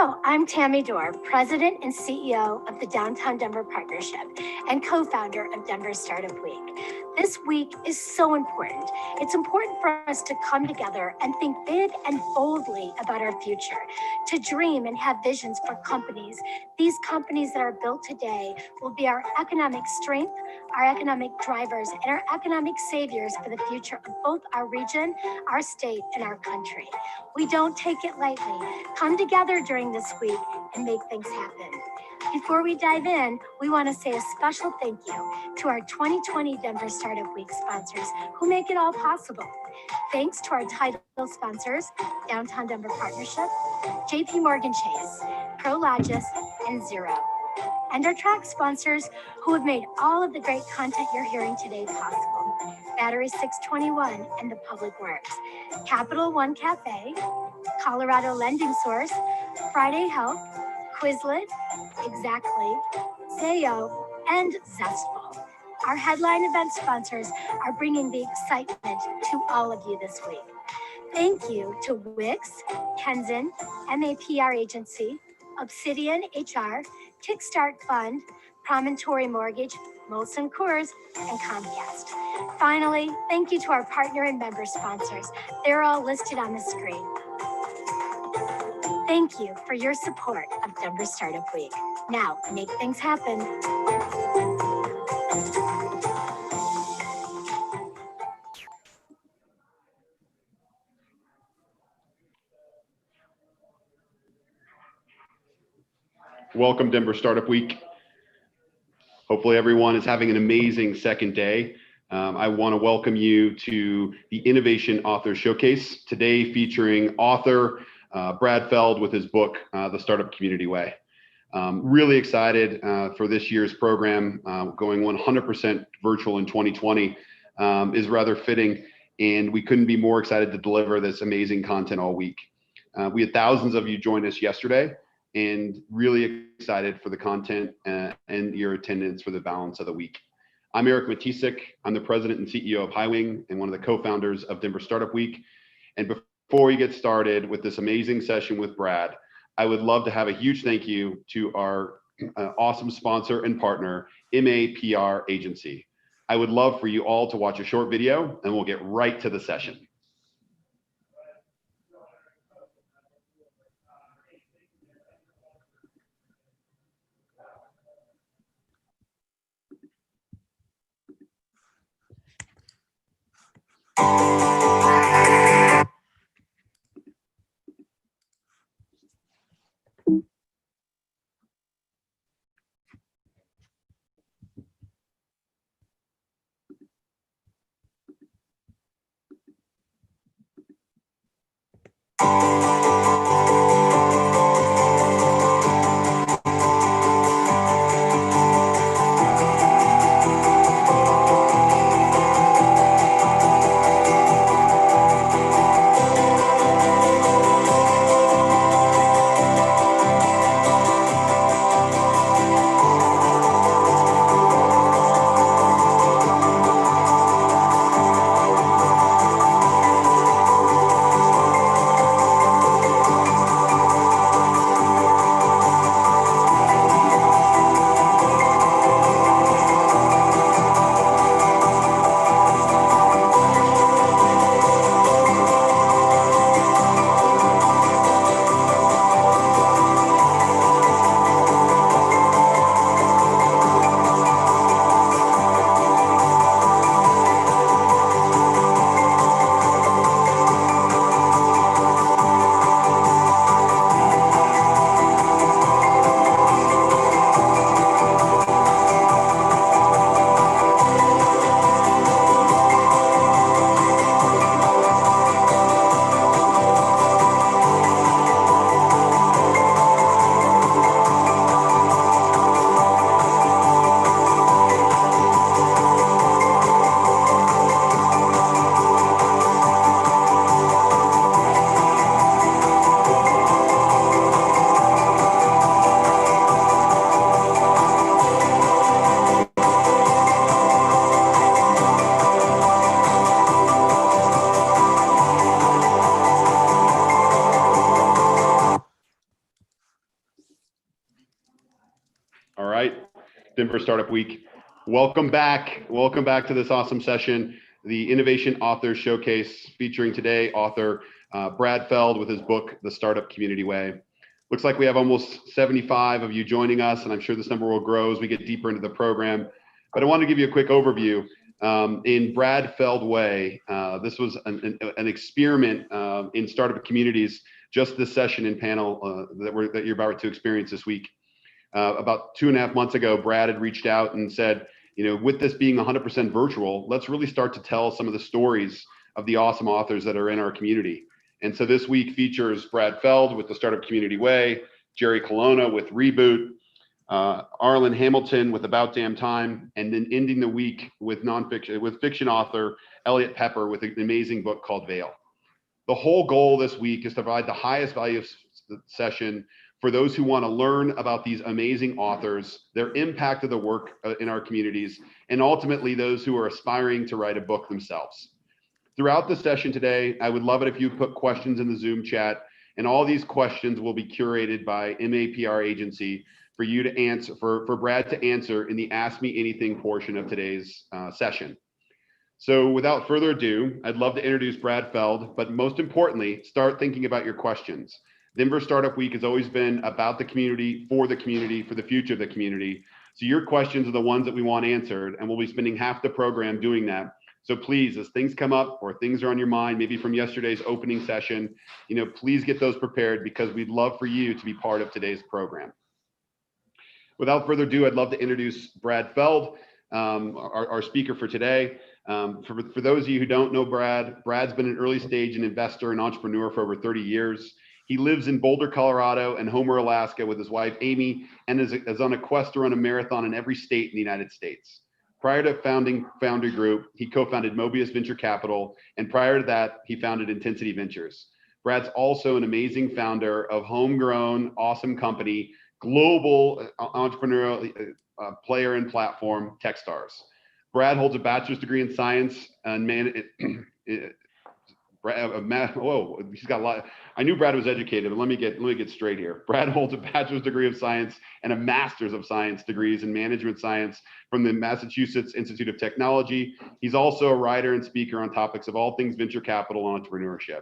Hello, I'm Tammy Dorr, President and CEO of the Downtown Denver Partnership and co-founder of Denver Startup Week. This week is so important. It's important for us to come together and think big and boldly about our future, to dream and have visions for companies. These companies that are built today will be our economic strength, our economic drivers, and our economic saviors for the future of both our region, our state, and our country. We don't take it lightly. Come together during this week and make things happen. Before we dive in, we want to say a special thank you to our 2020 Denver Startup Week sponsors who make it all possible. Thanks to our title sponsors, Downtown Denver Partnership, JP Morgan Chase, Prologis, and Zero. And our track sponsors who have made all of the great content you're hearing today possible. Battery 621 and the Public Works, Capital One Cafe, Colorado Lending Source, Friday Health, Quizlet, Exactly, Zayo, and Zestful. Our headline event sponsors are bringing the excitement to all of you this week. Thank you to Wix, Kenzen, MAPR Agency, Obsidian HR, Kickstart Fund, Promontory Mortgage, Molson Coors, and Comcast. Finally, thank you to our partner and member sponsors. They're all listed on the screen. Thank you for your support of Denver Startup Week. Now, make things happen. Welcome, Denver Startup Week. Hopefully everyone is having an amazing second day. I want to welcome you to the Innovation Author Showcase, today featuring author Brad Feld with his book, The Startup Community Way. Really excited for this year's program. Going 100% virtual in 2020 is rather fitting, and we couldn't be more excited to deliver this amazing content all week. We had thousands of you join us yesterday, and really excited for the content and your attendance for the balance of the week. I'm Eric Matisik. I'm the president and CEO of Highwing and one of the co-founders of Denver Startup Week. And before we get started with this amazing session with Brad, I would love to have a huge thank you to our awesome sponsor and partner, MAPR Agency. I would love for you all to watch a short video, and we'll get right to the session. Denver Startup Week. Welcome back. Welcome back to this awesome session, the Innovation Authors Showcase, featuring today author Brad Feld with his book, The Startup Community Way. Looks like we have almost 75 of you joining us, and I'm sure this number will grow as we get deeper into the program. But I want to give you a quick overview. In Brad Feld Way, this was an experiment in startup communities, just this session and panel that you're about to experience this week. About 2.5 months ago, Brad had reached out and said, with this being 100% virtual, let's really start to tell some of the stories of the awesome authors that are in our community. And so this week features Brad Feld with the Startup Community Way, Jerry Colonna with Reboot, Arlen Hamilton with About Damn Time, and then ending the week with fiction author Elliot Pepper with an amazing book called Veil. The whole goal this week is to provide the highest value session for those who want to learn about these amazing authors, their impact of the work in our communities, and ultimately those who are aspiring to write a book themselves. Throughout the session today, I would love it if you put questions in the Zoom chat, and all these questions will be curated by MAPR Agency for you to answer, for Brad to answer in the Ask Me Anything portion of today's session. So without further ado, I'd love to introduce Brad Feld, but most importantly, start thinking about your questions. Denver Startup Week has always been about the community, for the future of the community. So your questions are the ones that we want answered, and we'll be spending half the program doing that. So please, as things come up or things are on your mind, maybe from yesterday's opening session, please get those prepared, because we'd love for you to be part of today's program. Without further ado, I'd love to introduce Brad Feld, our speaker for today. For those of you who don't know Brad's been an early stage investor and entrepreneur for over 30 years. He lives in Boulder, Colorado and Homer, Alaska with his wife, Amy, and is on a quest to run a marathon in every state in the United States. Prior to founding Foundry Group, he co-founded Mobius Venture Capital, and prior to that, he founded Intensity Ventures. Brad's also an amazing founder of homegrown, awesome company, global entrepreneurial player and platform, Techstars. Brad holds a bachelor's degree in science and he's got a lot. I knew Brad was educated, but let me get straight here. Brad holds a bachelor's degree of science and a master's of science degrees in management science from the Massachusetts Institute of Technology. He's also a writer and speaker on topics of all things venture capital and entrepreneurship.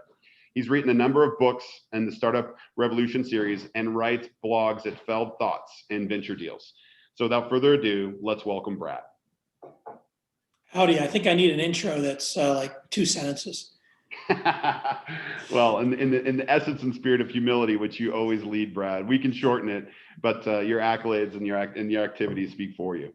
He's written a number of books in the Startup Revolution series and writes blogs at Feld Thoughts and Venture Deals. So without further ado, let's welcome Brad. Howdy, I think I need an intro that's like 2 sentences. Well, in the essence and spirit of humility, which you always lead, Brad, we can shorten it, but your accolades and your activities speak for you.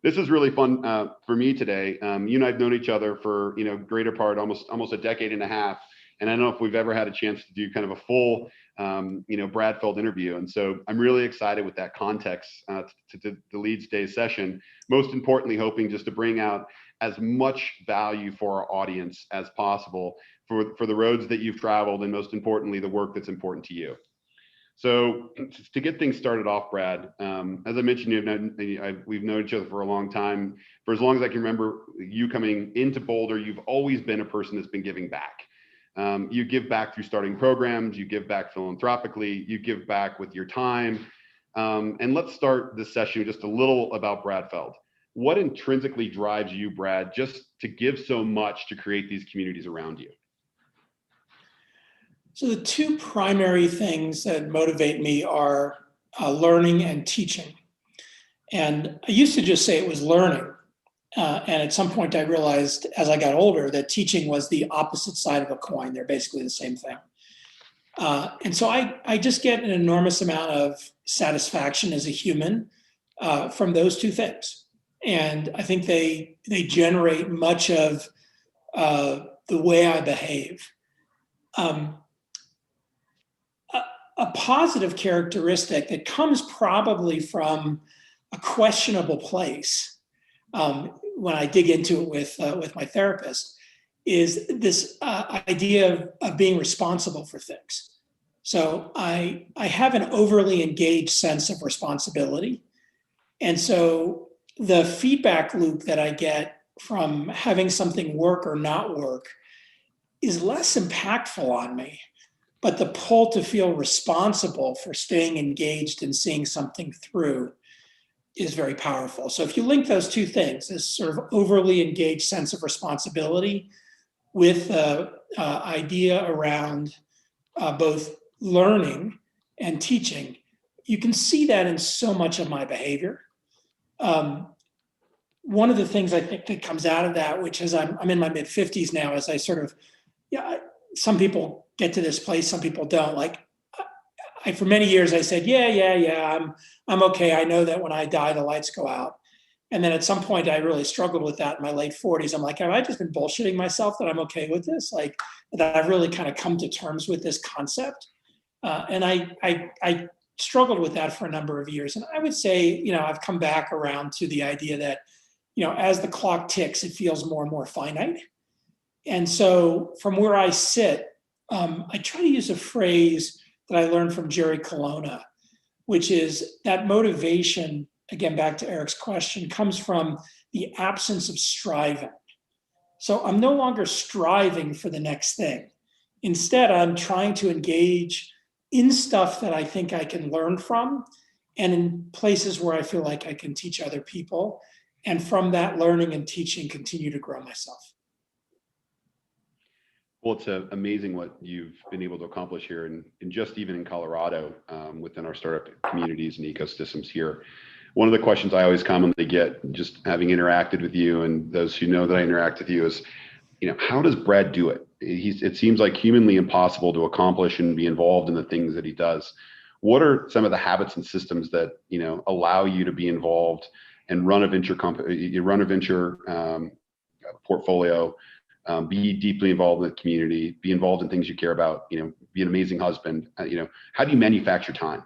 This is really fun for me today. You and I have known each other for greater part almost a decade and a half, and I don't know if we've ever had a chance to do kind of a full Brad Feld interview. And so I'm really excited with that context to lead today's session. Most importantly, hoping just to bring out as much value for our audience as possible for the roads that you've traveled, and most importantly, the work that's important to you. So to get things started off, Brad, as I mentioned, we've known each other for a long time. For as long as I can remember you coming into Boulder, you've always been a person that's been giving back. You give back through starting programs, you give back philanthropically, you give back with your time. And let's start this session just a little about Brad Feld. What intrinsically drives you, Brad, just to give so much to create these communities around you? So the 2 primary things that motivate me are learning and teaching. And I used to just say it was learning. And at some point I realized as I got older that teaching was the opposite side of a coin. They're basically the same thing. And so I just get an enormous amount of satisfaction as a human from those 2 things. And I think they generate much of the way I behave. A positive characteristic that comes probably from a questionable place when I dig into it with my therapist is this idea of being responsible for things. So I have an overly engaged sense of responsibility. And so the feedback loop that I get from having something work or not work is less impactful on me. But the pull to feel responsible for staying engaged and seeing something through is very powerful. So if you link those two things, this sort of overly engaged sense of responsibility with the idea around both learning and teaching, you can see that in so much of my behavior. One of the things I think that comes out of that, which is I'm in my mid 50s now, as I sort of, some people get to this place, some people don't. Like, for many years I said, I'm okay. I know that when I die, the lights go out. And then at some point I really struggled with that in my late 40s. I'm like, have I just been bullshitting myself that I'm okay with this? Like, that I've really kind of come to terms with this concept. And I struggled with that for a number of years. And I would say, I've come back around to the idea that, as the clock ticks, it feels more and more finite. And so from where I sit, I try to use a phrase that I learned from Jerry Colonna, which is that motivation, again, back to Eric's question, comes from the absence of striving. So I'm no longer striving for the next thing. Instead, I'm trying to engage in stuff that I think I can learn from, and in places where I feel like I can teach other people. And from that learning and teaching, continue to grow myself. Well, it's amazing what you've been able to accomplish here, and just even in Colorado, within our startup communities and ecosystems here. One of the questions I always commonly get, just having interacted with you and those who know that I interact with you, is, how does Brad do it? It seems like humanly impossible to accomplish and be involved in the things that he does. What are some of the habits and systems that allow you to be involved and run a venture company, you run a venture portfolio? Be deeply involved in the community, be involved in things you care about, be an amazing husband. How do you manufacture time?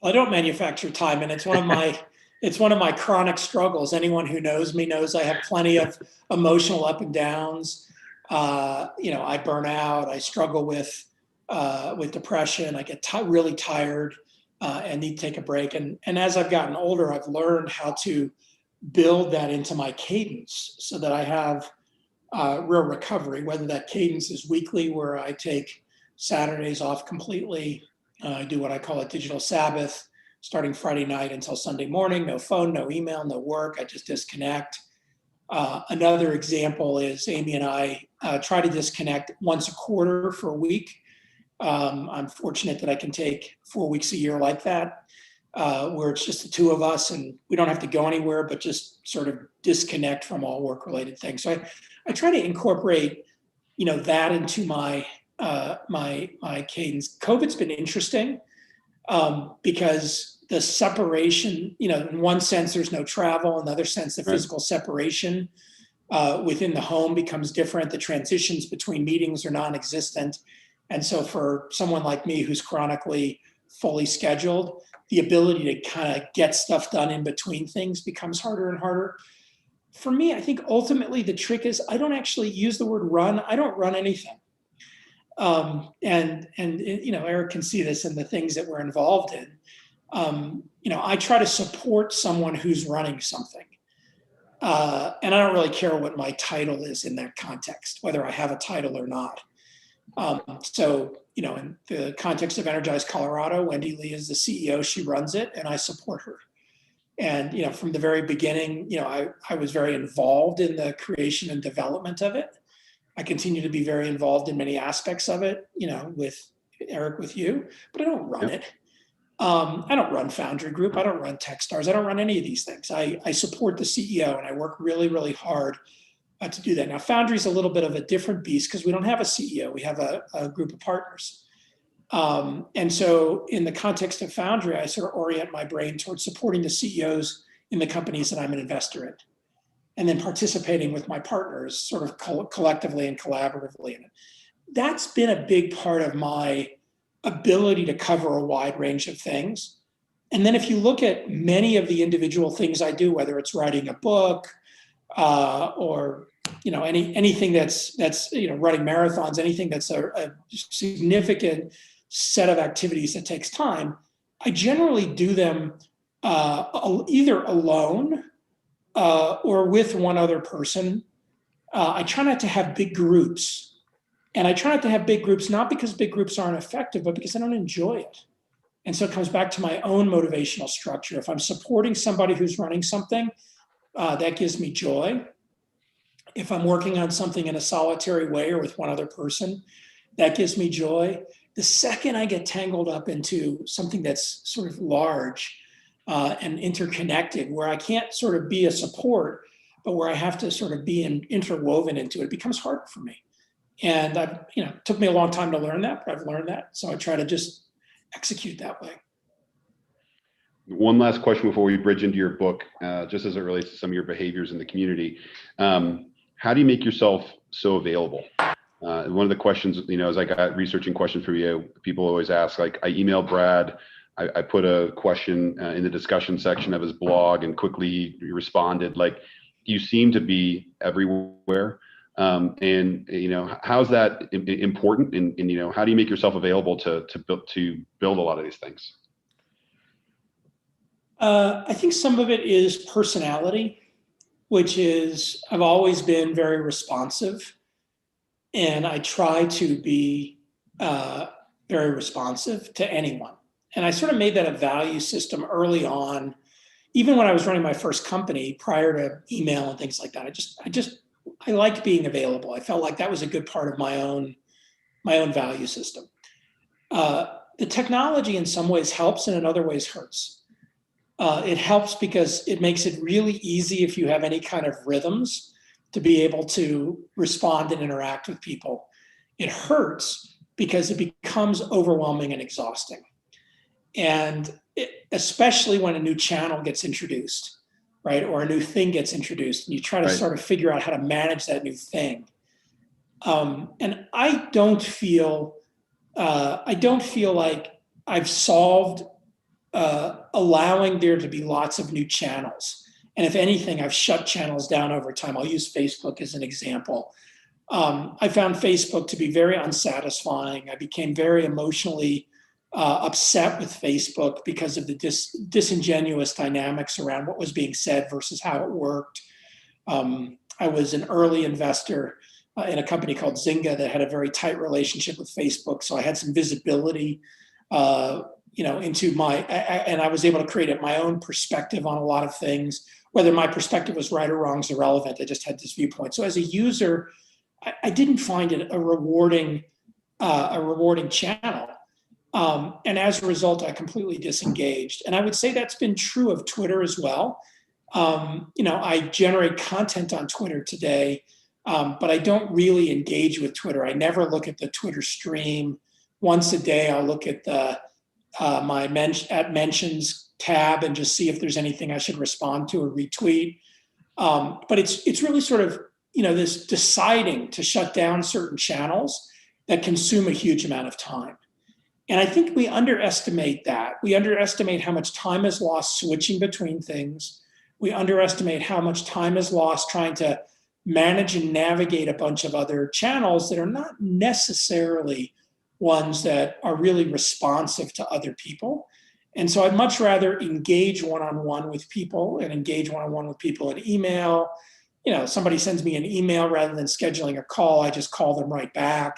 Well, I don't manufacture time, and it's one of my chronic struggles. Anyone who knows me knows I have plenty of emotional up and downs. I burn out. I struggle with depression. I get really tired and need to take a break. And as I've gotten older, I've learned how to build that into my cadence so that I have real recovery, whether that cadence is weekly, where I take Saturdays off completely. I do what I call a digital Sabbath, starting Friday night until Sunday morning. No phone, no email, no work. I just disconnect. Another example is Amy and I try to disconnect once a quarter for a week. I'm fortunate that I can take 4 weeks a year like that, where it's just the two of us and we don't have to go anywhere, but just sort of disconnect from all work-related things. So I try to incorporate, that into my my cadence. COVID's been interesting because the separation, in one sense, there's no travel. In the other sense, the physical separation within the home becomes different. The transitions between meetings are non-existent. And so for someone like me who's chronically fully scheduled, the ability to kind of get stuff done in between things becomes harder and harder. For me, I think ultimately the trick is I don't actually use the word run. I don't run anything. And Eric can see this in the things that we're involved in. I try to support someone who's running something. And I don't really care what my title is in that context, whether I have a title or not. In the context of Energize Colorado, Wendy Lee is the CEO, she runs it, and I support her. And, from the very beginning, I was very involved in the creation and development of it. I continue to be very involved in many aspects of it, with Eric, with you, but I don't run it. I don't run Foundry Group. I don't run Techstars. I don't run any of these things. I support the CEO, and I work really, really hard to do that. Now, Foundry is a little bit of a different beast because we don't have a CEO. We have a group of partners. And so in the context of Foundry, I sort of orient my brain towards supporting the CEOs in the companies that I'm an investor in, and then participating with my partners sort of collectively and collaboratively in it. That's been a big part of my ability to cover a wide range of things. And then if you look at many of the individual things I do, whether it's writing a book, or anything that's running marathons, anything that's a significant set of activities that takes time, I generally do them either alone or with one other person. I try not to have big groups, and I try not to have big groups not because big groups aren't effective, but because I don't enjoy it. And so it comes back to my own motivational structure. If I'm supporting somebody who's running something, that gives me joy. If I'm working on something in a solitary way or with one other person, that gives me joy. The second I get tangled up into something that's sort of large and interconnected, where I can't sort of be a support, but where I have to sort of be interwoven into it, it becomes harder for me. And it took me a long time to learn that, but I've learned that. So I try to just execute that way. One last question before we bridge into your book, just as it relates to some of your behaviors in the community. How do you make yourself so available? One of the questions, as I got researching questions for you, people always ask, like, I emailed Brad, I put a question in the discussion section of his blog and quickly responded. Like, you seem to be everywhere. And how's that important? And how do you make yourself available to build a lot of these things? I think some of it is personality, which is I've always been very responsive, and I try to be very responsive to anyone. And I sort of made that a value system early on, even when I was running my first company prior to email and things like that. I liked being available. I felt like that was a good part of my own value system. The technology in some ways helps and in other ways hurts. It helps because it makes it really easy, if you have any kind of rhythms, to be able to respond and interact with people. It hurts because it becomes overwhelming and exhausting. And especially when a new channel gets introduced, right? Or a new thing gets introduced, and you try to sort of figure out how to manage that new thing. And I don't feel like I've solved allowing there to be lots of new channels. And if anything, I've shut channels down over time. I'll use Facebook as an example. I found Facebook to be very unsatisfying. I became very emotionally upset with Facebook because of the disingenuous dynamics around what was being said versus how it worked. I was an early investor in a company called Zynga that had a very tight relationship with Facebook. So I had some visibility into and I was able to create my own perspective on a lot of things. Whether my perspective was right or wrong is irrelevant. I just had this viewpoint. So as a user, I didn't find it a rewarding channel. And as a result, I completely disengaged. And I would say that's been true of Twitter as well. I generate content on Twitter today, but I don't really engage with Twitter. I never look at the Twitter stream. Once a day, I'll look at the my mentions tab and just see if there's anything I should respond to or retweet. But it's really sort of this deciding to shut down certain channels that consume a huge amount of time. And I think we underestimate that. We underestimate how much time is lost switching between things. We underestimate how much time is lost trying to manage and navigate a bunch of other channels that are not necessarily ones that are really responsive to other people. And so I'd much rather engage one-on-one with people and engage one-on-one with people in email. Somebody sends me an email rather than scheduling a call, I just call them right back.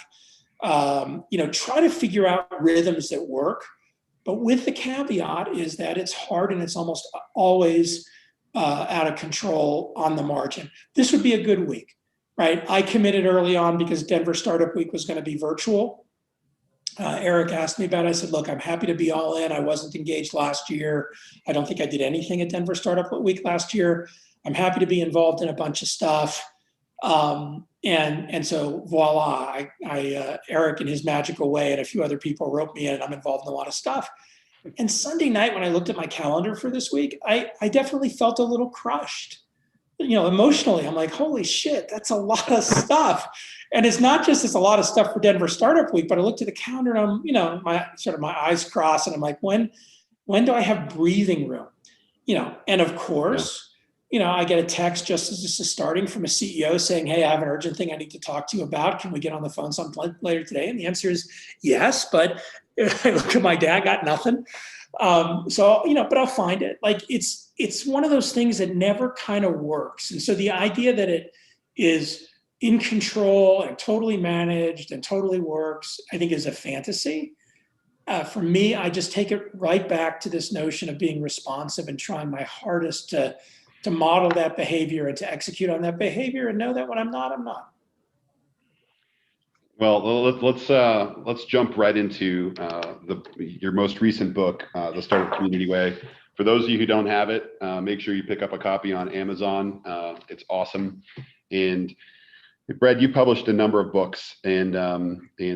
Try to figure out rhythms that work. But with the caveat is that it's hard and it's almost always out of control on the margin. This would be a good week, right? I committed early on because Denver Startup Week was going to be virtual. Eric asked me about it. I said, look, I'm happy to be all in. I wasn't engaged last year. I don't think I did anything at Denver Startup Week last year. I'm happy to be involved in a bunch of stuff. And so voila, Eric in his magical way and a few other people wrote me in, and I'm involved in a lot of stuff. And Sunday night, when I looked at my calendar for this week, I definitely felt a little crushed. Emotionally, I'm like, holy shit, that's a lot of stuff. And it's not just it's a lot of stuff for Denver Startup Week, but I looked at the calendar and I'm, my eyes crossed and I'm like, when do I have breathing room? And of course, I get a text just as this is starting from a CEO saying, hey, I have an urgent thing I need to talk to you about. Can we get on the phone sometime later today? And the answer is yes, but I look at my dad, got nothing. But I'll find it. Like it's one of those things that never kind of works. And so the idea that it is in control and totally managed and totally works, I think is a fantasy. for me, I just take it right back to this notion of being responsive and trying my hardest to model that behavior and to execute on that behavior, and know that when I'm not, I'm not. Well, let's jump right into your most recent book, The Startup Community Way. For those of you who don't have it, make sure you pick up a copy on Amazon. It's awesome. And Brad, you published a number of books, and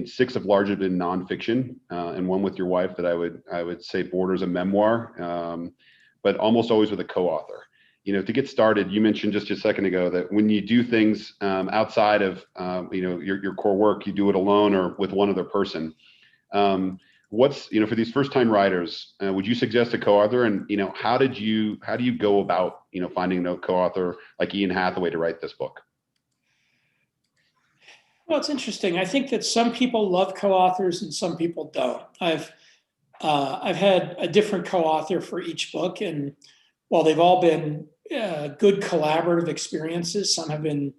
6 have largely been nonfiction, and one with your wife that I would say borders a memoir, but almost always with a co-author. To get started, you mentioned just a second ago that when you do things outside of your core work, you do it alone or with one other person. What's for these first-time writers, would you suggest a co-author? And how do you go about finding a co-author like Ian Hathaway to write this book? Well, it's interesting. I think that some people love co-authors and some people don't. I've had a different co-author for each book, and while they've all been good collaborative experiences, some have been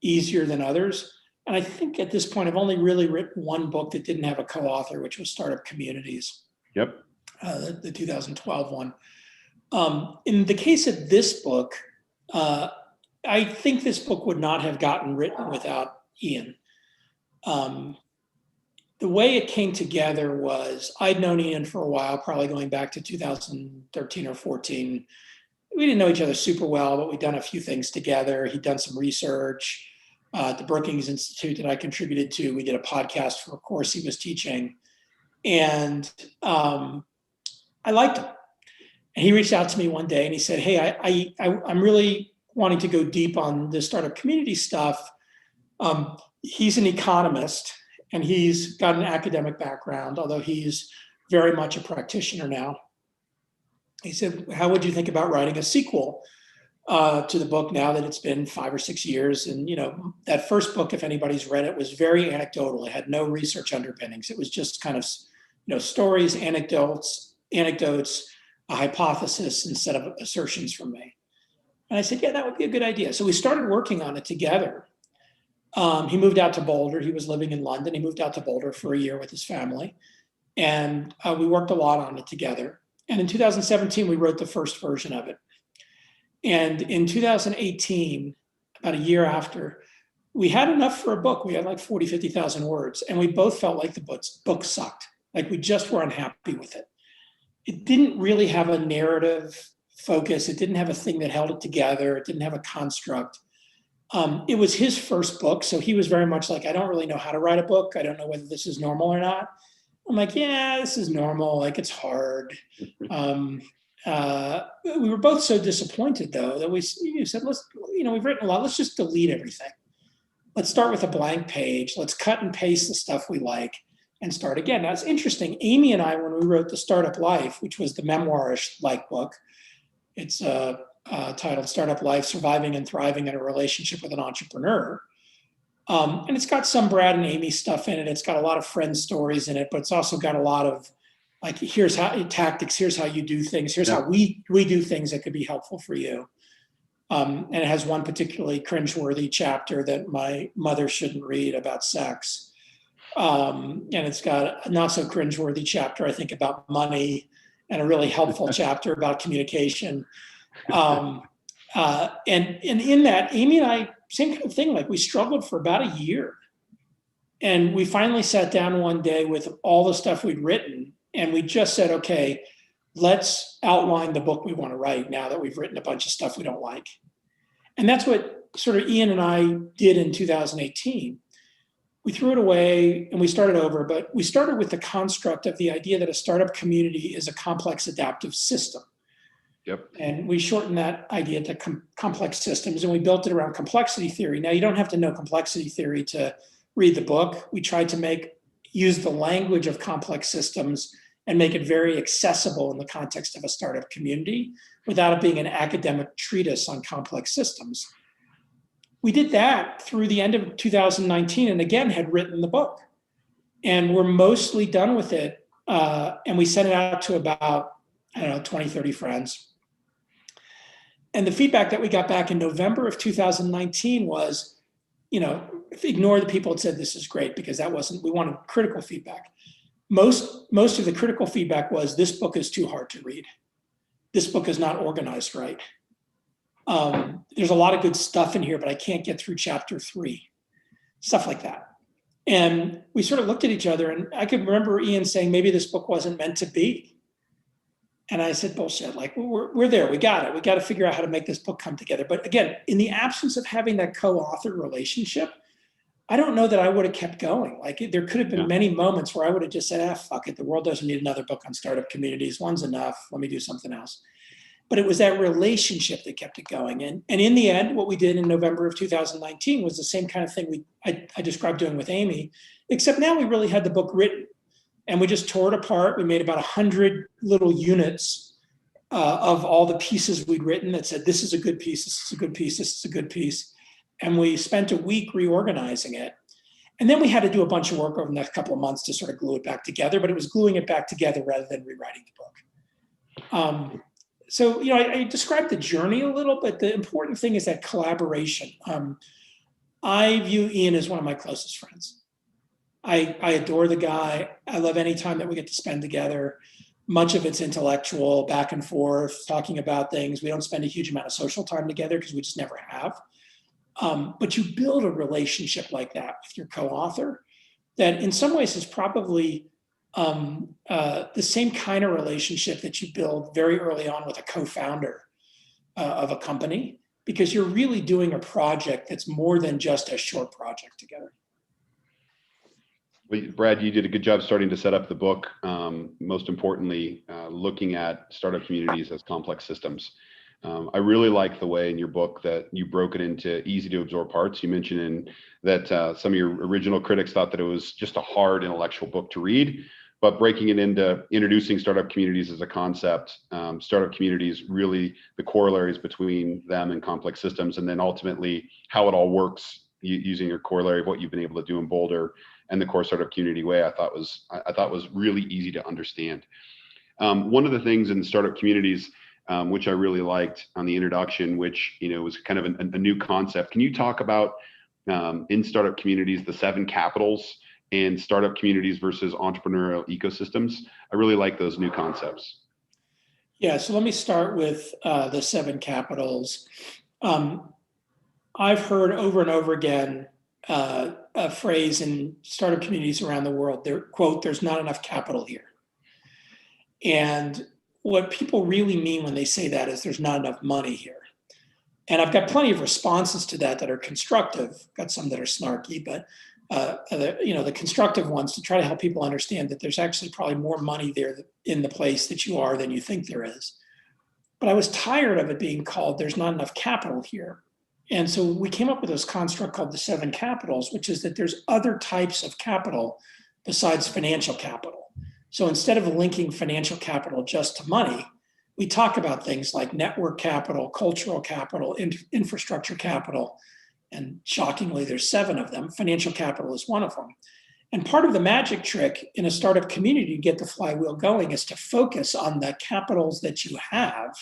easier than others. And I think at this point, I've only really written one book that didn't have a co-author, which was Startup Communities. Yep. The 2012 one. In the case of this book, I think this book would not have gotten written without Ian. The way it came together was I'd known Ian for a while, probably going back to 2013 or 14. We didn't know each other super well, but we'd done a few things together. He'd done some research at the Brookings Institute that I contributed to. We did a podcast for a course he was teaching. And I liked him. And he reached out to me one day and he said, hey, I'm really wanting to go deep on this startup community stuff. He's an economist and he's got an academic background, although he's very much a practitioner now. He said, how would you think about writing a sequel to the book now that it's been 5 or 6 years? And, that first book, if anybody's read it, was very anecdotal. It had no research underpinnings. It was just kind of, stories, anecdotes, a hypothesis instead of assertions from me. And I said, yeah, that would be a good idea. So we started working on it together. He moved out to Boulder. He was living in London. He moved out to Boulder for a year with his family. And we worked a lot on it together. And in 2017, we wrote the first version of it. And in 2018, about a year after, we had enough for a book. We had like 40, 50,000 words. And we both felt like the book sucked. Like we just were unhappy with it. It didn't really have a narrative focus. It didn't have a thing that held it together. It didn't have a construct. It was his first book. So he was very much like, I don't really know how to write a book. I don't know whether this is normal or not. I'm like, yeah, this is normal. Like, it's hard. We were both so disappointed, though, that we said, we've written a lot. Let's just delete everything. Let's start with a blank page. Let's cut and paste the stuff we like and start again. Now, it's interesting. Amy and I, when we wrote The Startup Life, which was the memoirish-like book, it's titled Startup Life, Surviving and Thriving in a Relationship with an Entrepreneur. And it's got some Brad and Amy stuff in it. It's got a lot of friend stories in it, but it's also got a lot of like, here's how tactics, here's how you do things, here's how we do things that could be helpful for you. And it has one particularly cringeworthy chapter that my mother shouldn't read about sex. And it's got a not so cringeworthy chapter, I think, about money, and a really helpful chapter about communication. And in that, Amy and I, same kind of thing, like we struggled for about a year. And we finally sat down one day with all the stuff we'd written, and we just said, okay, let's outline the book we want to write now that we've written a bunch of stuff we don't like. And that's what sort of Ian and I did in 2018. We threw it away and we started over, but we started with the construct of the idea that a startup community is a complex adaptive system. Yep. And we shortened that idea to complex systems, and we built it around complexity theory. Now, you don't have to know complexity theory to read the book. We tried to use the language of complex systems and make it very accessible in the context of a startup community without it being an academic treatise on complex systems. We did that through the end of 2019 and again had written the book. And we're mostly done with it. And we sent it out to about, 20, 30 friends. And the feedback that we got back in November of 2019 was, ignore the people that said this is great, because we wanted critical feedback. most of the critical feedback was, this book is too hard to read. This book is not organized right. There's a lot of good stuff in here, but I can't get through chapter 3, stuff like that. And we sort of looked at each other, and I could remember Ian saying, maybe this book wasn't meant to be. And I said, bullshit, like we're there, we got it. We got to figure out how to make this book come together. But again, in the absence of having that co-author relationship, I don't know that I would have kept going. Like there could have been many moments where I would have just said, fuck it, the world doesn't need another book on startup communities. One's enough, let me do something else. But it was that relationship that kept it going. And in the end, what we did in November of 2019 was the same kind of thing I described doing with Amy, except now we really had the book written. And we just tore it apart. We made about 100 little units of all the pieces we'd written that said, this is a good piece, this is a good piece, this is a good piece. And we spent a week reorganizing it. And then we had to do a bunch of work over the next couple of months to sort of glue it back together, but it was gluing it back together rather than rewriting the book. So, I described the journey a little, but the important thing is that collaboration. I view Ian as one of my closest friends. I adore the guy. I love any time that we get to spend together. Much of it's intellectual, back and forth, talking about things. We don't spend a huge amount of social time together because we just never have. But you build a relationship like that with your co-author that in some ways is probably the same kind of relationship that you build very early on with a co-founder of a company, because you're really doing a project that's more than just a short project together. Well, Brad, you did a good job starting to set up the book. Most importantly, looking at startup communities as complex systems. I really like the way in your book that you broke it into easy to absorb parts. You mentioned that some of your original critics thought that it was just a hard intellectual book to read, but breaking it into introducing startup communities as a concept, startup communities, really the corollaries between them and complex systems, and then ultimately how it all works using your corollary of what you've been able to do in Boulder and the core startup community way, I thought was really easy to understand. One of the things in startup communities, which I really liked on the introduction, which was kind of a new concept. Can you talk about in startup communities the 7 capitals and startup communities versus entrepreneurial ecosystems? I really like those new concepts. Yeah, so let me start with the 7 capitals. I've heard over and over again a phrase in startup communities around the world, quote, there's not enough capital here. And what people really mean when they say that is there's not enough money here. And I've got plenty of responses to that are constructive, got some that are snarky, but the constructive ones to try to help people understand that there's actually probably more money there in the place that you are than you think there is. But I was tired of it being called there's not enough capital here. And so we came up with this construct called the 7 capitals, which is that there's other types of capital besides financial capital. So instead of linking financial capital just to money, we talk about things like network capital, cultural capital, infrastructure capital, and shockingly, there's 7 of them. Financial capital is one of them. And part of the magic trick in a startup community to get the flywheel going is to focus on the capitals that you have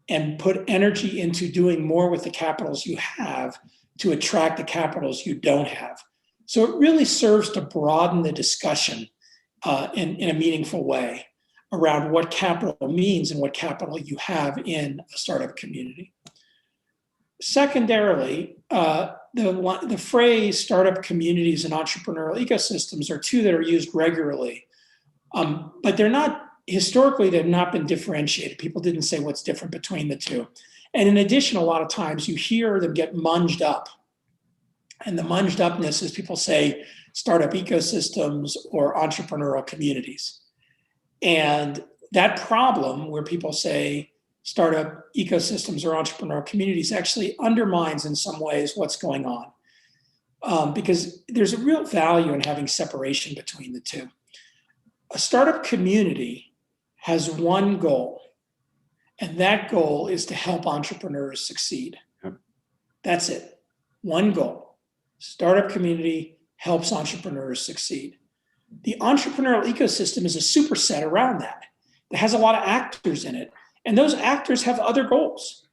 and put energy into doing more with the capitals you have to attract the capitals you don't have. So it really serves to broaden the discussion in a meaningful way around what capital means and what capital you have in a startup community. Secondarily, the phrase startup communities and entrepreneurial ecosystems are 2 that are used regularly, but they're not, historically, they've not been differentiated. People didn't say what's different between the 2. And in addition, a lot of times you hear them get munged up. And the munged upness is people say startup ecosystems or entrepreneurial communities. And that problem where people say startup ecosystems or entrepreneurial communities actually undermines in some ways what's going on. Because there's a real value in having separation between the 2. A startup community has one goal, and that goal is to help entrepreneurs succeed. Yep. That's it. One goal. Startup community helps entrepreneurs succeed. The entrepreneurial ecosystem is a superset around that. It has a lot of actors in it, and those actors have other goals.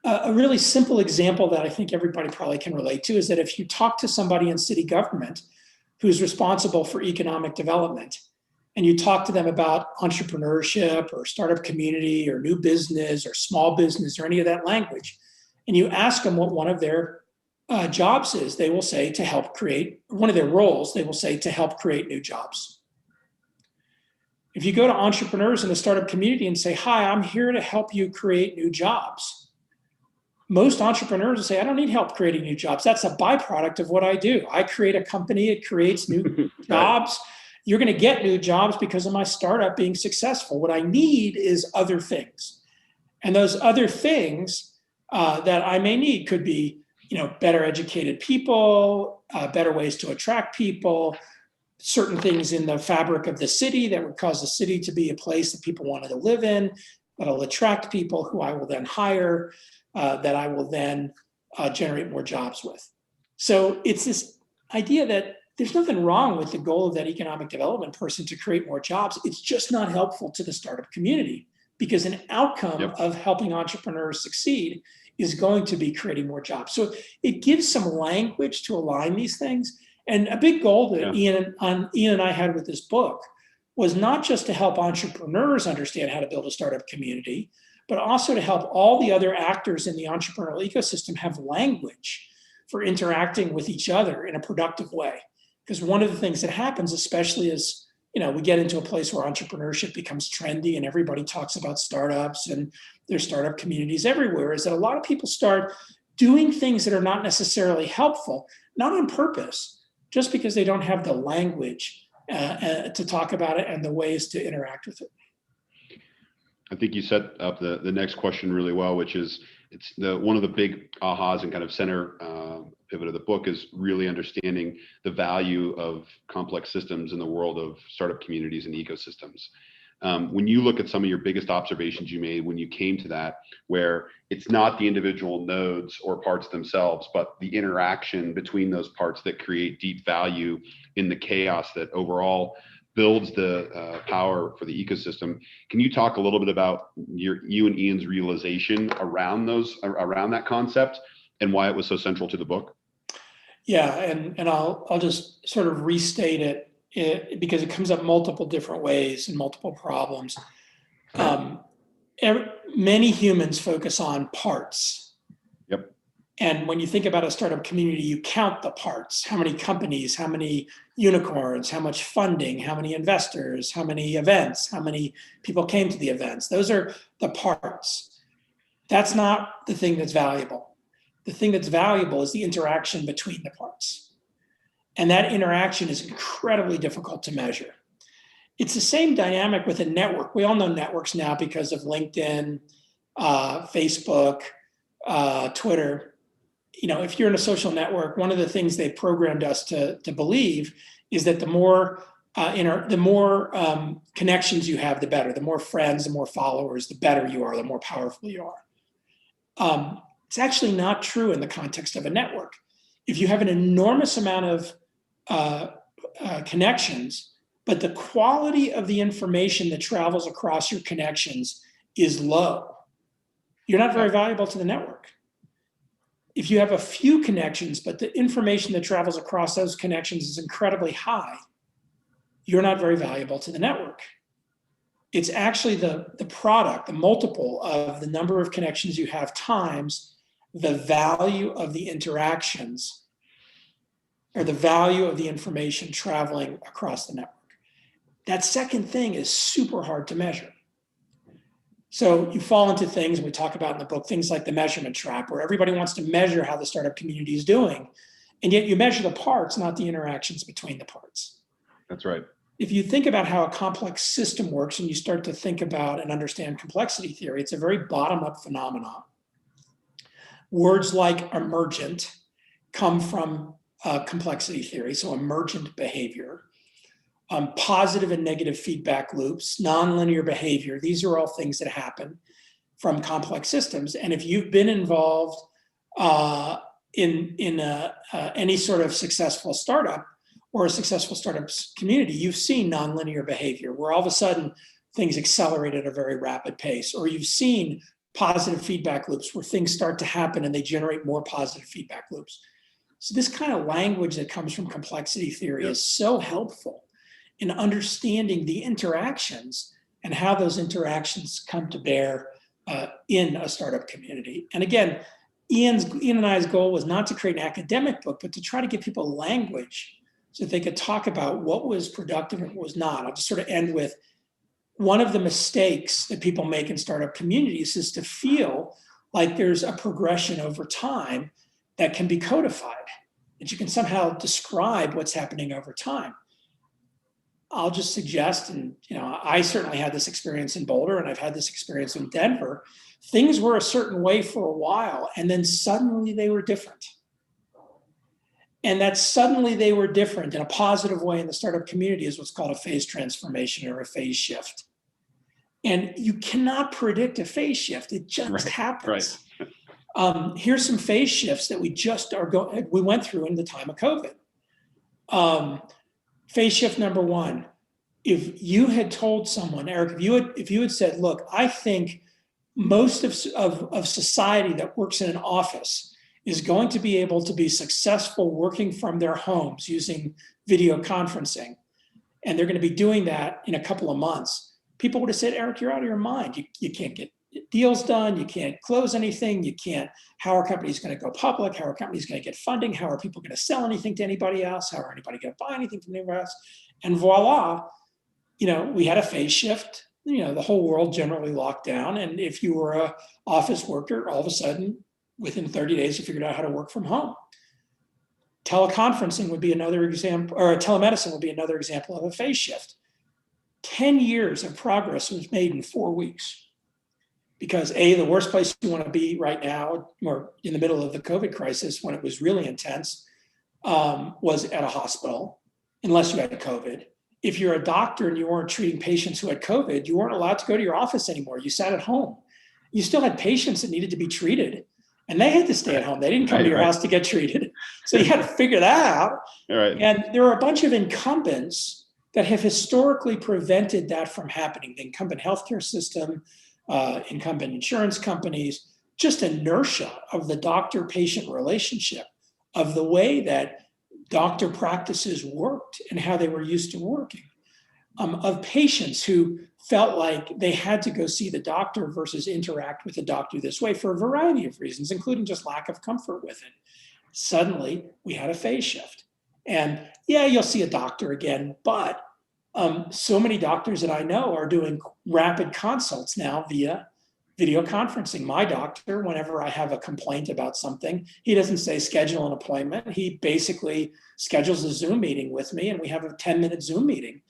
A really simple example that I think everybody probably can relate to is that if you talk to somebody in city government who's responsible for economic development, and you talk to them about entrepreneurship or startup community or new business or small business or any of that language, and you ask them what one of their jobs is, they will say to help create, one of their roles, they will say to help create new jobs. If you go to entrepreneurs in the startup community and say, hi, I'm here to help you create new jobs, most entrepreneurs will say, I don't need help creating new jobs. That's a byproduct of what I do. I create a company, it creates new jobs. You're going to get new jobs because of my startup being successful. What I need is other things. And those other things that I may need could be, better educated people, better ways to attract people, certain things in the fabric of the city that would cause the city to be a place that people wanted to live in, that'll attract people who I will then hire, that I will then generate more jobs with. So it's this idea that there's nothing wrong with the goal of that economic development person to create more jobs. It's just not helpful to the startup community, because an outcome of helping entrepreneurs succeed is going to be creating more jobs. So it gives some language to align these things. And a big goal that Ian and I had with this book was not just to help entrepreneurs understand how to build a startup community, but also to help all the other actors in the entrepreneurial ecosystem have language for interacting with each other in a productive way. Because one of the things that happens, especially as we get into a place where entrepreneurship becomes trendy and everybody talks about startups and there's startup communities everywhere, is that a lot of people start doing things that are not necessarily helpful, not on purpose, just because they don't have the language to talk about it and the ways to interact with it. I think you set up the next question really well, which is one of the big ahas and kind of center pivot of the book is really understanding the value of complex systems in the world of startup communities and ecosystems. When you look at some of your biggest observations you made when you came to that, where it's not the individual nodes or parts themselves, but the interaction between those parts that create deep value in the chaos that overall builds the power for the ecosystem. Can you talk a little bit about you and Ian's realization around that concept and why it was so central to the book? Yeah, and I'll just sort of restate it because it comes up multiple different ways and multiple problems. Many humans focus on parts. Yep. And when you think about a startup community, you count the parts: how many companies, how many unicorns, how much funding, how many investors, how many events, how many people came to the events. Those are the parts. That's not the thing that's valuable. The thing that's valuable is the interaction between the parts. And that interaction is incredibly difficult to measure. It's the same dynamic with a network. We all know networks now because of LinkedIn, Facebook, Twitter. If you're in a social network, one of the things they programmed us to believe is that the more connections you have, the better. The more friends, the more followers, the better you are, the more powerful you are. It's actually not true in the context of a network. If you have an enormous amount of connections, but the quality of the information that travels across your connections is low, you're not very valuable to the network. If you have a few connections, but the information that travels across those connections is incredibly high, you're not very valuable to the network. It's actually the product, the multiple of the number of connections you have times the value of the interactions or the value of the information traveling across the network. That second thing is super hard to measure. So you fall into things, and we talk about in the book, things like the measurement trap, where everybody wants to measure how the startup community is doing, and yet you measure the parts, not the interactions between the parts. That's right. If you think about how a complex system works and you start to think about and understand complexity theory, it's a very bottom-up phenomenon. Words like emergent come from complexity theory, so emergent behavior. Positive and negative feedback loops, nonlinear behavior, these are all things that happen from complex systems. And if you've been involved in any sort of successful startup or a successful startup community, you've seen nonlinear behavior where all of a sudden things accelerate at a very rapid pace, or you've seen positive feedback loops where things start to happen and they generate more positive feedback loops. So this kind of language that comes from complexity theory is so helpful in understanding the interactions and how those interactions come to bear in a startup community. And again, Ian and I's goal was not to create an academic book, but to try to give people language so that they could talk about what was productive and what was not. I'll just sort of end with one of the mistakes that people make in startup communities is to feel like there's a progression over time that can be codified, that you can somehow describe what's happening over time. I'll just suggest, and I certainly had this experience in Boulder, and I've had this experience in Denver. Things were a certain way for a while, and then suddenly they were different. And that suddenly they were different in a positive way in the startup community is what's called a phase transformation or a phase shift. And you cannot predict a phase shift. It just happens. Right. Here's some phase shifts that we went through in the time of COVID. Phase shift number one, if you had told someone, Eric, if you had said, look, I think most of society that works in an office is going to be able to be successful working from their homes using video conferencing, and they're going to be doing that in a couple of months, people would have said, Eric, you're out of your mind. You can't get deals done. You can't close anything. How are companies going to go public? How are companies going to get funding? How are people going to sell anything to anybody else? How are anybody going to buy anything from anybody else? And voila, we had a phase shift. The whole world generally locked down. And if you were an office worker, all of a sudden, within 30 days, you figured out how to work from home. Teleconferencing would be another example, or telemedicine would be another example of a phase shift. 10 years of progress was made in 4 weeks. Because the worst place you want to be right now, or in the middle of the COVID crisis when it was really intense, was at a hospital, unless you had COVID. If you're a doctor and you weren't treating patients who had COVID, you weren't allowed to go to your office anymore. You sat at home. You still had patients that needed to be treated, and they had to stay at home. They didn't come to your house to get treated. So you had to figure that out. Right. And there are a bunch of incumbents that have historically prevented that from happening. The incumbent healthcare system, incumbent insurance companies, just inertia of the doctor-patient relationship, of the way that doctor practices worked and how they were used to working, of patients who felt like they had to go see the doctor versus interact with the doctor this way for a variety of reasons, including just lack of comfort with it. Suddenly, we had a phase shift. And you'll see a doctor again, but so many doctors that I know are doing rapid consults now via video conferencing. My doctor, whenever I have a complaint about something, he doesn't say schedule an appointment. He basically schedules a Zoom meeting with me, and we have a 10-minute Zoom meeting.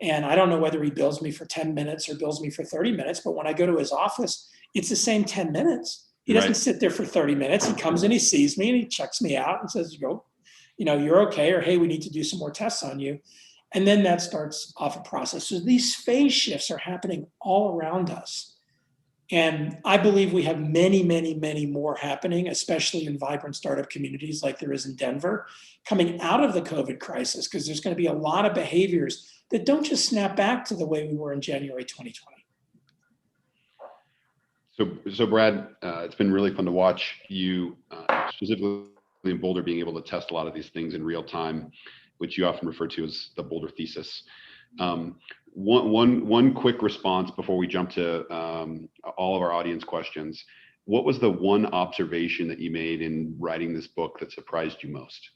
And I don't know whether he bills me for 10 minutes or bills me for 30 minutes, but when I go to his office, it's the same 10 minutes. He doesn't sit there for 30 minutes. He comes in, he sees me, and he checks me out and says, you're okay, or hey, we need to do some more tests on you. And then that starts off a process. So these phase shifts are happening all around us. And I believe we have many, many, many more happening, especially in vibrant startup communities like there is in Denver, coming out of the COVID crisis, because there's going to be a lot of behaviors that don't just snap back to the way we were in January 2020. So Brad, it's been really fun to watch you, specifically in Boulder, being able to test a lot of these things in real time, which you often refer to as the Boulder thesis. One quick response before we jump to all of our audience questions. What was the one observation that you made in writing this book that surprised you most?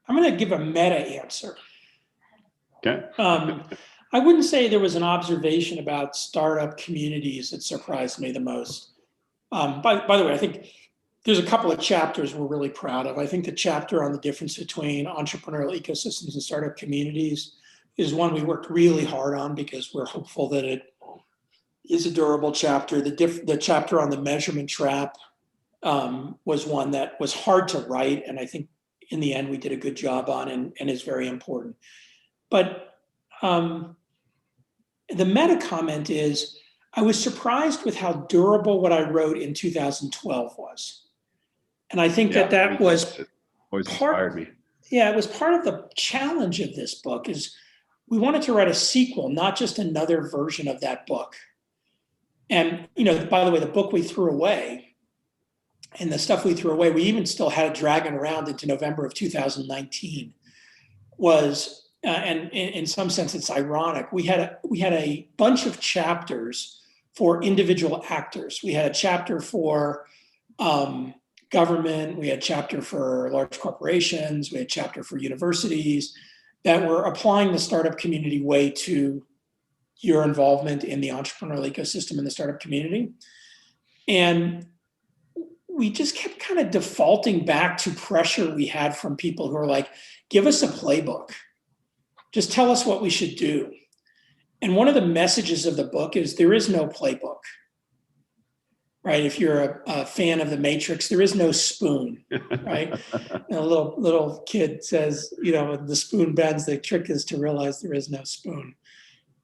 I'm going to give a meta answer. Okay. I wouldn't say there was an observation about startup communities that surprised me the most. By the way, I think there's a couple of chapters we're really proud of. I think the chapter on the difference between entrepreneurial ecosystems and startup communities is one we worked really hard on because we're hopeful that it is a durable chapter. The chapter on the measurement trap was one that was hard to write, and I think in the end we did a good job on and is very important. But the meta comment is, I was surprised with how durable what I wrote in 2012 was. And I think that was always inspired me. Yeah, it was part of the challenge of this book is we wanted to write a sequel, not just another version of that book. And, by the way, the book we threw away and the stuff we threw away, we even still had it dragging around into November of 2019. was, and in some sense it's ironic, we had a bunch of chapters for individual actors. We had a chapter for government, we had a chapter for large corporations, we had a chapter for universities that were applying the startup community way to your involvement in the entrepreneurial ecosystem in the startup community. And we just kept kind of defaulting back to pressure we had from people who are like, give us a playbook. Just tell us what we should do. And one of the messages of the book is there is no playbook, right? If you're a fan of The Matrix, there is no spoon, right? And a little kid says, the spoon bends, the trick is to realize there is no spoon.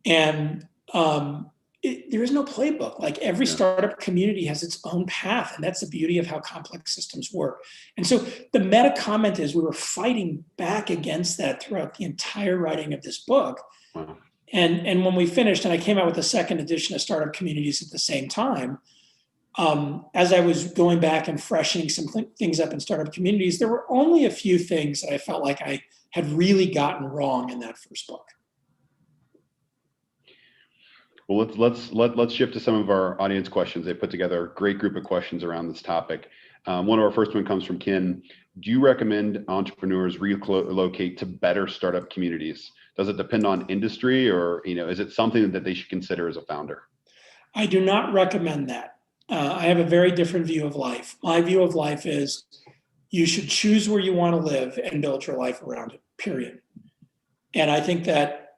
And there is no playbook. Like every startup community has its own path. And that's the beauty of how complex systems work. And so the meta comment is we were fighting back against that throughout the entire writing of this book. Wow. And when we finished, and I came out with the second edition of Startup Communities at the same time, as I was going back and freshening some things up in startup communities, there were only a few things that I felt like I had really gotten wrong in that first book. Well, let's shift to some of our audience questions. They put together a great group of questions around this topic. One of our first one comes from Ken. Do you recommend entrepreneurs relocate to better startup communities? Does it depend on industry, or is it something that they should consider as a founder? I do not recommend that. I have a very different view of life. My view of life is you should choose where you want to live and build your life around it, period. And I think that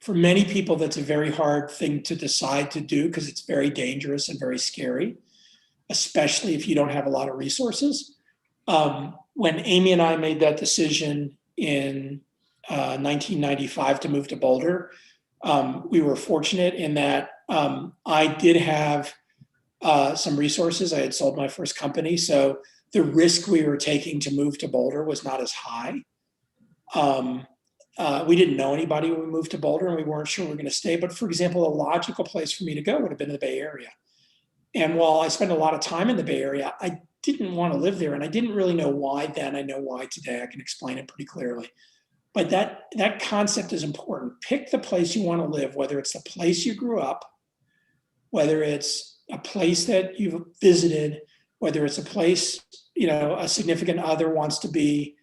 for many people, that's a very hard thing to decide to do because it's very dangerous and very scary, especially if you don't have a lot of resources. When Amy and I made that decision in 1995 to move to Boulder, we were fortunate in that I did have some resources. I had sold my first company, so the risk we were taking to move to Boulder was not as high. We didn't know anybody when we moved to Boulder, and we weren't sure we were going to stay. But for example, a logical place for me to go would have been the Bay Area. And while I spent a lot of time in the Bay Area, I didn't want to live there, and I didn't really know why then. I know why today. I can explain it pretty clearly. But that concept is important. Pick the place you want to live, whether it's the place you grew up, whether it's a place that you've visited, whether it's a place, a significant other wants to be,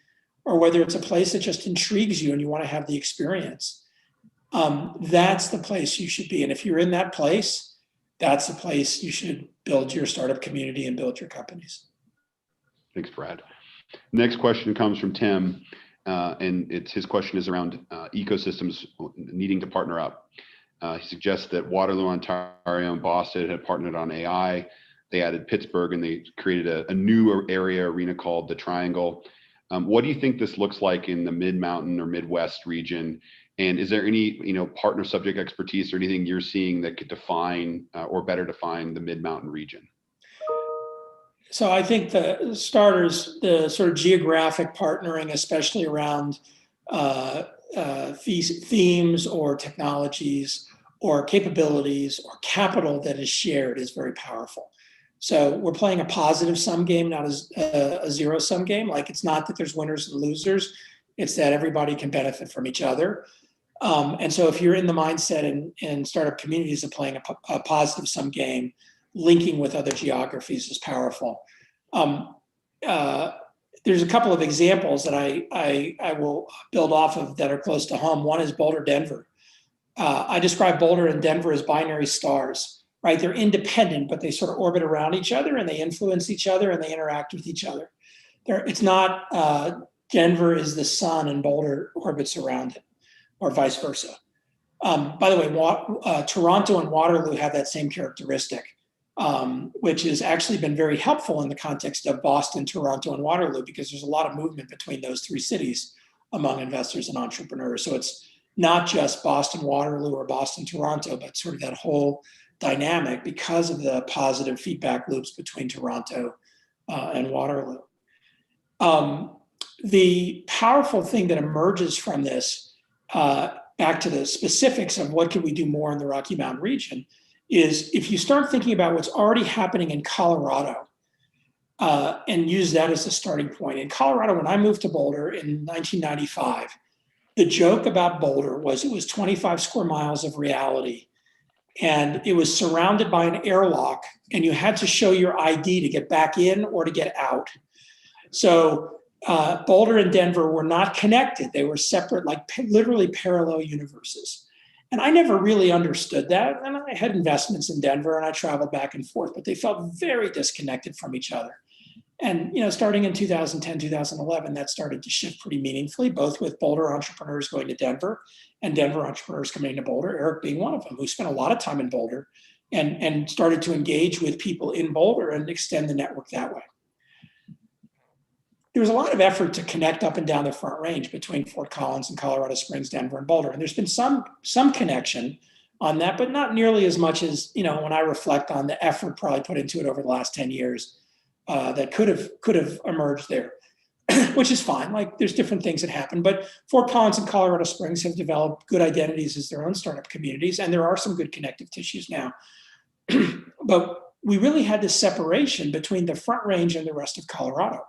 or whether it's a place that just intrigues you and you want to have the experience. That's the place you should be. And if you're in that place, that's the place you should build your startup community and build your companies. Thanks, Brad. Next question comes from Tim. And his question is around ecosystems needing to partner up. He suggests that Waterloo, Ontario, and Boston had partnered on AI. They added Pittsburgh, and they created a new arena called the Triangle. What do you think this looks like in the Mid-Mountain or Midwest region? And is there any partner subject expertise or anything you're seeing that could define or better define the Mid-Mountain region? So I think the starters, the sort of geographic partnering, especially around themes or technologies or capabilities or capital that is shared, is very powerful. So we're playing a positive sum game, not a zero sum game. Like, it's not that there's winners and losers. It's that everybody can benefit from each other. And so if you're in the mindset in startup communities of playing a positive sum game, linking with other geographies is powerful. There's a couple of examples that I will build off of that are close to home. One is Boulder, Denver. I describe Boulder and Denver as binary stars, right? They're independent, but they sort of orbit around each other and they influence each other and they interact with each other. It's not Denver is the sun and Boulder orbits around it, or vice versa. By the way, Toronto and Waterloo have that same characteristic, which has actually been very helpful in the context of Boston, Toronto, and Waterloo, because there's a lot of movement between those three cities among investors and entrepreneurs. So it's not just Boston, Waterloo, or Boston, Toronto, but sort of that whole dynamic because of the positive feedback loops between Toronto and Waterloo. The powerful thing that emerges from this, back to the specifics of what could we do more in the Rocky Mountain region, is if you start thinking about what's already happening in Colorado, and use that as the starting point. In Colorado, when I moved to Boulder in 1995, the joke about Boulder was it was 25 square miles of reality, and it was surrounded by an airlock, and you had to show your ID to get back in or to get out. So Boulder and Denver were not connected. They were separate, like literally parallel universes. And I never really understood that. And I had investments in Denver and I traveled back and forth, but they felt very disconnected from each other. And starting in 2010, 2011, that started to shift pretty meaningfully, both with Boulder entrepreneurs going to Denver and Denver entrepreneurs coming into Boulder, Eric being one of them, who spent a lot of time in Boulder and started to engage with people in Boulder and extend the network that way. There was a lot of effort to connect up and down the Front Range between Fort Collins and Colorado Springs, Denver, and Boulder. And there's been some connection on that, but not nearly as much as, when I reflect on the effort probably put into it over the last 10 years that could have emerged there, which is fine. Like, there's different things that happen, but Fort Collins and Colorado Springs have developed good identities as their own startup communities, and there are some good connective tissues now. But we really had this separation between the Front Range and the rest of Colorado.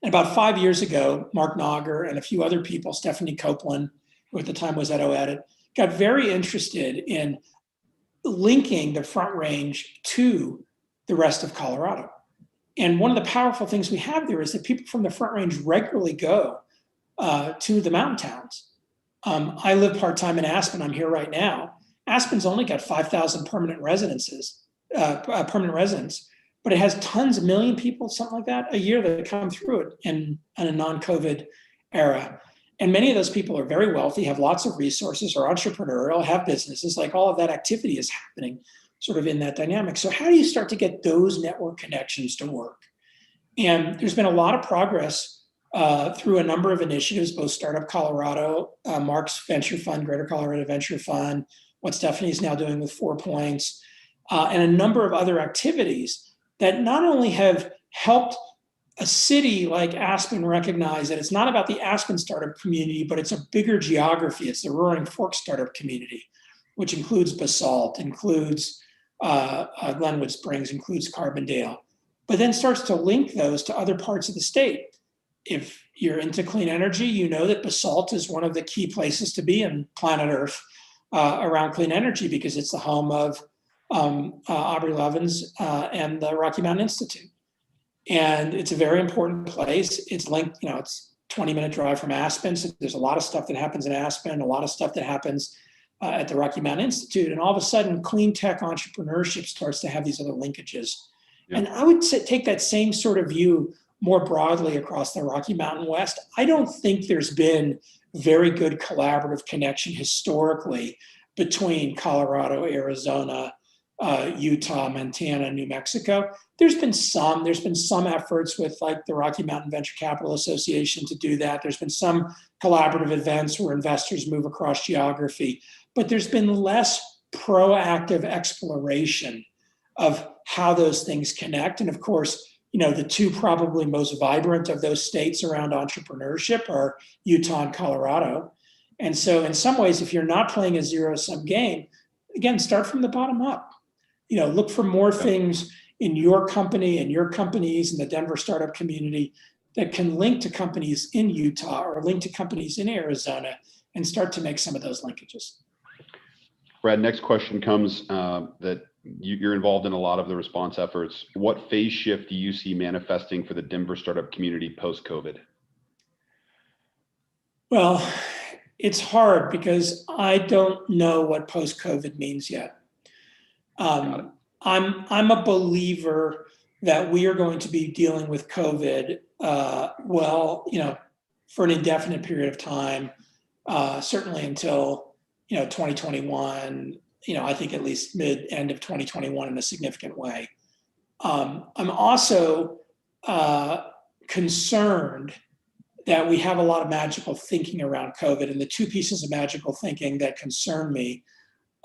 And about 5 years ago, Mark Nogger and a few other people, Stephanie Copeland, who at the time was at OEdit, got very interested in linking the Front Range to the rest of Colorado. And one of the powerful things we have there is that people from the Front Range regularly go to the mountain towns. I live part-time in Aspen. I'm here right now. Aspen's only got 5,000 permanent residents, but it has tons, 1 million people, something like that, a year that come through it in a non-COVID era. And many of those people are very wealthy, have lots of resources, are entrepreneurial, have businesses. Like, all of that activity is happening sort of in that dynamic. So how do you start to get those network connections to work? And there's been a lot of progress through a number of initiatives, both Startup Colorado, Mark's venture fund, Greater Colorado Venture Fund, what Stephanie's now doing with 4 Points, and a number of other activities that not only have helped a city like Aspen recognize that it's not about the Aspen startup community, but it's a bigger geography. It's the Roaring Fork startup community, which includes Basalt, includes Glenwood Springs, includes Carbondale, but then starts to link those to other parts of the state. If you're into clean energy, you know that Basalt is one of the key places to be in planet Earth around clean energy, because it's the home of Aubrey Levins and the Rocky Mountain Institute. And it's a very important place. It's linked, it's 20-minute drive from Aspen. So there's a lot of stuff that happens in Aspen, a lot of stuff that happens at the Rocky Mountain Institute. And all of a sudden, clean tech entrepreneurship starts to have these other linkages. Yeah. And I would take that same sort of view more broadly across the Rocky Mountain West. I don't think there's been very good collaborative connection historically between Colorado, Arizona, Utah, Montana, New Mexico. There's been some efforts with, like, the Rocky Mountain Venture Capital Association to do that. There's been some collaborative events where investors move across geography, but there's been less proactive exploration of how those things connect. And of course, the two probably most vibrant of those states around entrepreneurship are Utah and Colorado. And so in some ways, if you're not playing a zero-sum game, again, start from the bottom up. Look for more things in your company and your companies in the Denver startup community that can link to companies in Utah or link to companies in Arizona, and start to make some of those linkages. Brad, next question comes that you're involved in a lot of the response efforts. What phase shift do you see manifesting for the Denver startup community post-COVID? Well, it's hard because I don't know what post-COVID means yet. I'm a believer that we are going to be dealing with COVID, for an indefinite period of time, certainly until 2021. I think at least end of 2021 in a significant way. I'm also concerned that we have a lot of magical thinking around COVID, and the two pieces of magical thinking that concern me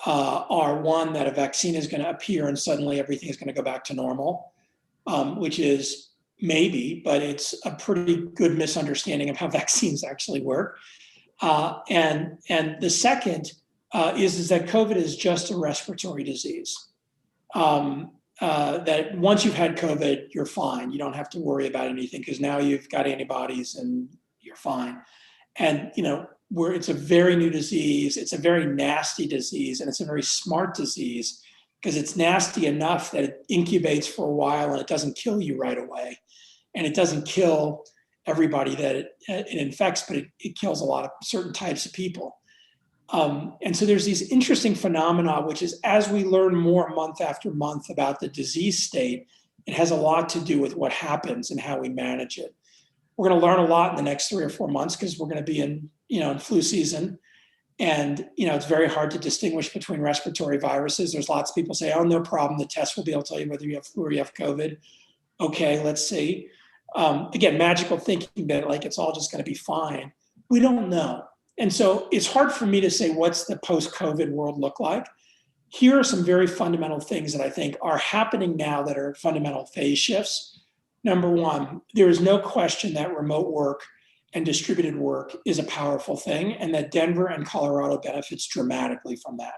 are, one, that a vaccine is going to appear and suddenly everything is going to go back to normal, which is maybe, but it's a pretty good misunderstanding of how vaccines actually work. And the second is that COVID is just a respiratory disease. that once you've had COVID, you're fine. You don't have to worry about anything because now you've got antibodies and you're fine. And, where it's a very new disease, it's a very nasty disease, and it's a very smart disease because it's nasty enough that it incubates for a while and it doesn't kill you right away. And it doesn't kill everybody that it infects, but it kills a lot of certain types of people. And so there's these interesting phenomena, which is as we learn more month after month about the disease state, it has a lot to do with what happens and how we manage it. We're going to learn a lot in the next 3 or 4 months because we're going to be in flu season. And, it's very hard to distinguish between respiratory viruses. There's lots of people say, oh, no problem. The test will be able to tell you whether you have flu or you have COVID. Okay, let's see. Again, magical thinking that like it's all just going to be fine. We don't know. And so it's hard for me to say what's the post-COVID world look like. Here are some very fundamental things that I think are happening now that are fundamental phase shifts. Number one, there is no question that remote work and distributed work is a powerful thing, and that Denver and Colorado benefits dramatically from that.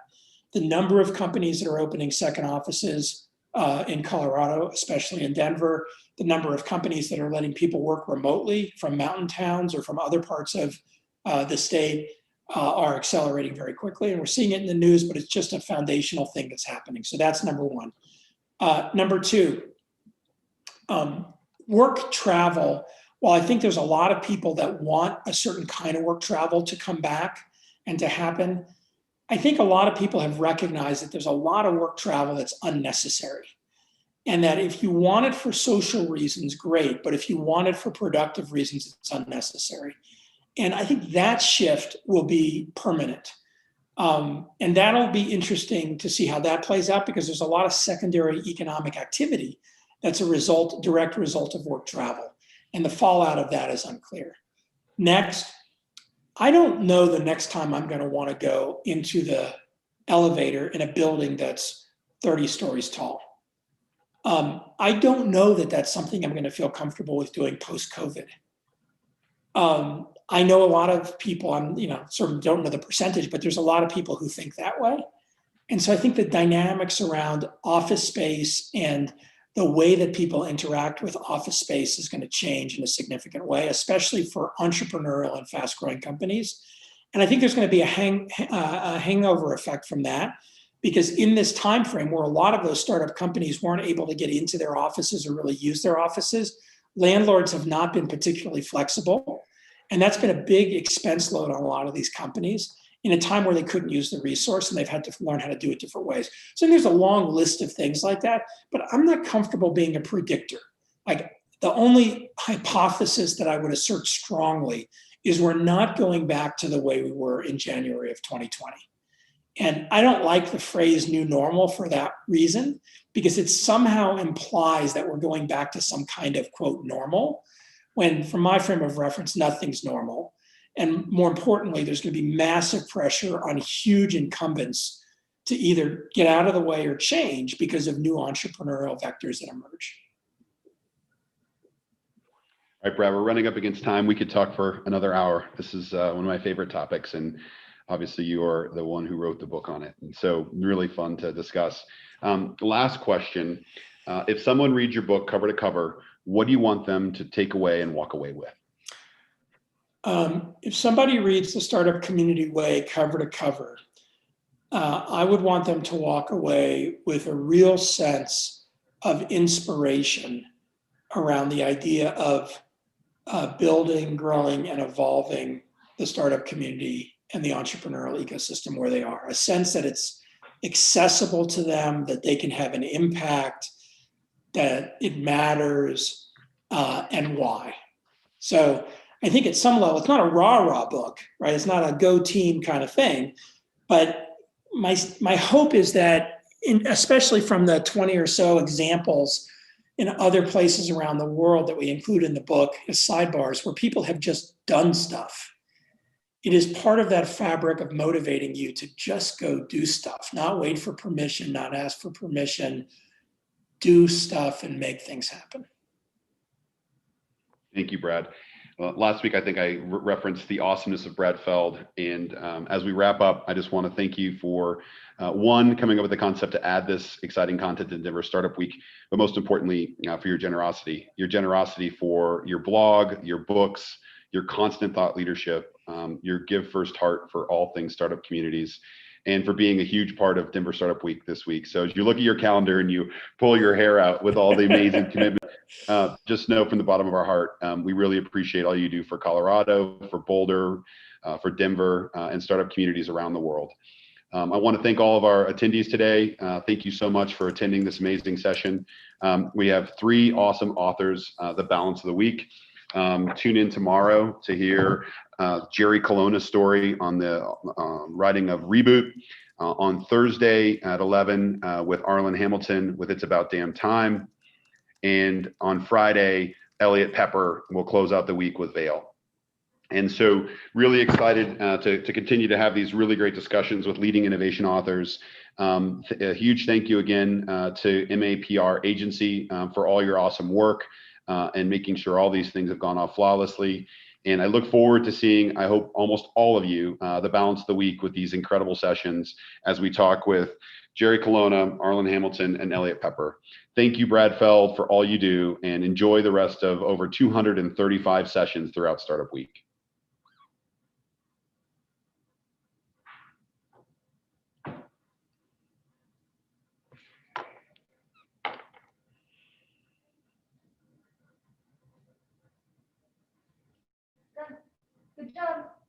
The number of companies that are opening second offices in Colorado, especially in Denver, the number of companies that are letting people work remotely from mountain towns or from other parts of the state are accelerating very quickly. And we're seeing it in the news, but it's just a foundational thing that's happening. So that's number one. Number two, work travel. While I think there's a lot of people that want a certain kind of work travel to come back and to happen, I think a lot of people have recognized that there's a lot of work travel that's unnecessary. And that if you want it for social reasons, great. But if you want it for productive reasons, it's unnecessary. And I think that shift will be permanent. And that'll be interesting to see how that plays out because there's a lot of secondary economic activity that's a direct result of work travel. And the fallout of that is unclear. Next, I don't know the next time I'm going to want to go into the elevator in a building that's 30 stories tall. I don't know that that's something I'm going to feel comfortable with doing post-COVID. I know a lot of people, sort of don't know the percentage, but there's a lot of people who think that way. And so I think the dynamics around office space and the way that people interact with office space is going to change in a significant way, especially for entrepreneurial and fast-growing companies. And I think there's going to be a hangover effect from that, because in this time frame where a lot of those startup companies weren't able to get into their offices or really use their offices, landlords have not been particularly flexible. And that's been a big expense load on a lot of these companies in a time where they couldn't use the resource and they've had to learn how to do it different ways. So there's a long list of things like that, but I'm not comfortable being a predictor. Like the only hypothesis that I would assert strongly is we're not going back to the way we were in January of 2020. And I don't like the phrase new normal for that reason, because it somehow implies that we're going back to some kind of quote normal, when from my frame of reference, nothing's normal. And more importantly, there's going to be massive pressure on huge incumbents to either get out of the way or change because of new entrepreneurial vectors that emerge. All right, Brad, we're running up against time. We could talk for another hour. This is one of my favorite topics, and obviously you are the one who wrote the book on it. And so really fun to discuss. Last question. If someone reads your book cover to cover, what do you want them to take away and walk away with? If somebody reads The Startup Community Way cover to cover, I would want them to walk away with a real sense of inspiration around the idea of building, growing, and evolving the startup community and the entrepreneurial ecosystem where they are. A sense that it's accessible to them, that they can have an impact, that it matters, and why. So I think at some level, it's not a rah-rah book, right? It's not a go team kind of thing. But my hope is that, especially from the 20 or so examples in other places around the world that we include in the book as sidebars, where people have just done stuff, it is part of that fabric of motivating you to just go do stuff, not wait for permission, not ask for permission, do stuff and make things happen. Thank you, Brad. Last week, I think I referenced the awesomeness of Brad Feld. And as we wrap up, I just want to thank you for one, coming up with the concept to add this exciting content to Denver Startup Week, but most importantly, for your generosity for your blog, your books, your constant thought leadership, your give first heart for all things startup communities, and for being a huge part of Denver Startup Week this week. So as you look at your calendar and you pull your hair out with all the amazing commitment, just know from the bottom of our heart, we really appreciate all you do for Colorado, for Boulder, for Denver, and startup communities around the world. I want to thank all of our attendees today. Thank you so much for attending this amazing session. We have 3 awesome authors the balance of the week. Tune in tomorrow to hear Jerry Colonna's story on the writing of Reboot. On Thursday at 11 with Arlen Hamilton with It's About Damn Time. And on Friday, Elliot Pepper will close out the week with Vail. And so really excited to continue to have these really great discussions with leading innovation authors. A huge thank you again to MAPR Agency for all your awesome work and making sure all these things have gone off flawlessly. And I look forward to seeing, I hope, almost all of you the balance of the week with these incredible sessions as we talk with Jerry Colonna, Arlen Hamilton, and Elliot Pepper. Thank you, Brad Feld, for all you do, and enjoy the rest of over 235 sessions throughout Startup Week. Good job.